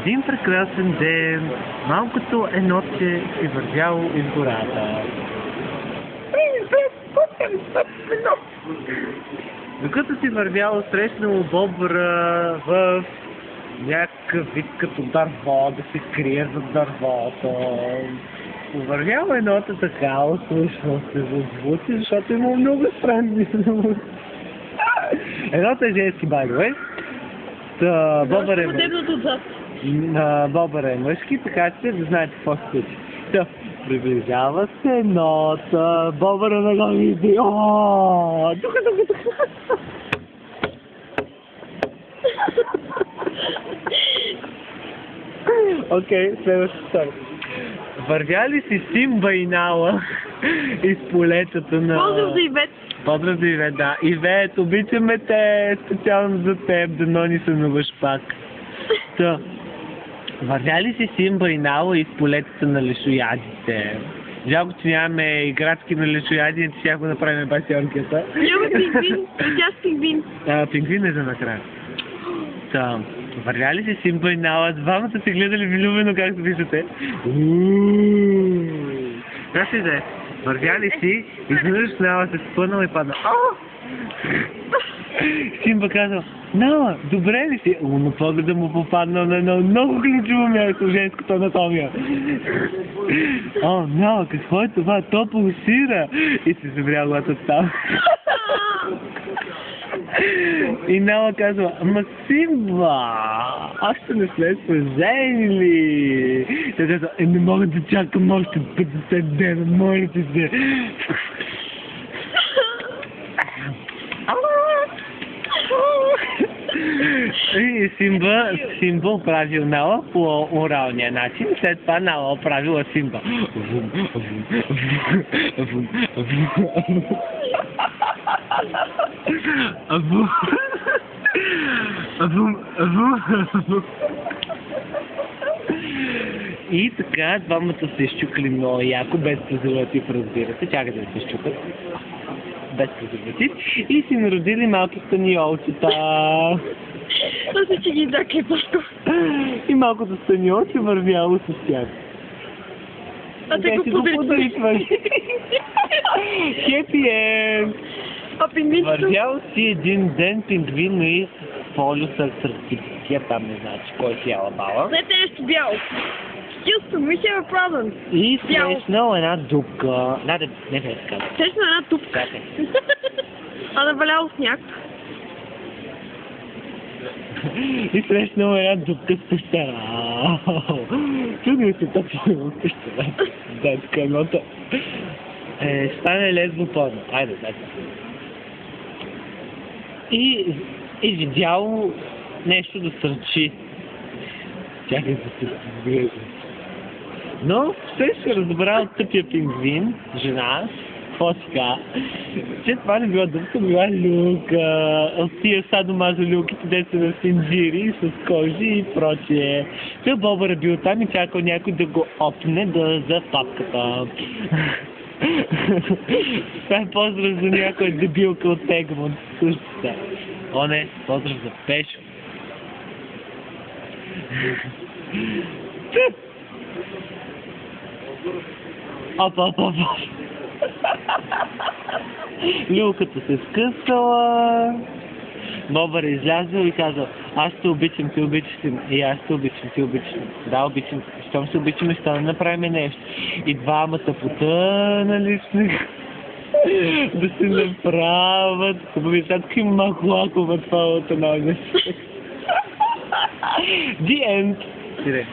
Един прекрасен ден, малкото енотче си вървяло из гората. Докато си вървяло, срещнало бобра в някакъв вид като дърво, да се крие зад дървото. Увървяло еното така, услушвал се за звуци, защото има много странни звуци. Еното е женски, by the way. Бобър е мъжки. Бобър е мъжки, така че да знаете какво се случи. Приближава се еното, бобъра на го види. Тука. Окей, следващата история. Вървяли си Симба и Нала из полетата на... Поздрав за Ивет! Поздрав за Ивет, да. Ивет, обичаме те, специално за теб, дано ни сънуваш пак. Вървяли си Симба и Нала из полетата на лешоядите. Жалко, че нямаме играчки на лешояди, ще го направим басионката. Няма пингвин, тя с пингвин. Пингвин е за накрая. Вървяли си Симба и Нала, двамата се гледали влюбено, както виждате. Как си да е? Вървяли си, изведнъж Нала се спънала и падна. Симба казал: Нала, добре ли си? Но погледа му попаднал на едно много ключово място в женската анатомия. Нала, какво е това? То пулсира! И се забря гласа там. И Нала казва: ама Симба, още не сме се женили. Тя казва: не мога да чакам още 50 дена, моля ти се. И Симба оправил Нала по оралния начин, след това Нала оправила Симба. И така, двамата се изчукали много яко, без презерватив, разбира се, чакайте да се изчукат. Без презерватив. И си народили малки станиолчета. Мисля, че ги издакле по-скоро. И малкото станиолче вървяло с тях. А те го подричвали. Хепи енд! Вървял си един ден пингвин и полюса сърцития, там не знае, че кой си яла бала. Знаете нещо бяло. Houston, we have a problem. И срещнал една дупка. Не е така. Срещнал една дупка. А наваляло сняг. И срещнал една дупка с пещера. Чудно се точно в пещера. Да, така едното. Стане лесбо порно. Айде, дай. И видял нещо да сърчи. Чакай да се разбира. Но все ще разбрал тъпия пингвин, жена, какво сега, че това не била дупка, била люка. От тия садомазо люките, де са на синджири, с кожи и прочие. Той бобър е бил там и чакал някой да го опне за папката. Това е поздрав за някоя дебилка от Тегмонт. Слушайте. О, не, поздрав за Пешо. Оп. Люлката се скъсала. Бобър е излязъл и казал: аз те обичам, ти обичаш ли? И аз те обичам, ти обичаш ли? Да, обичам. Щом се обичаме, ще да направим нещо. И двамата потънали в снега. Да се направят. Хубави, татко има малко лакова това от една. The end.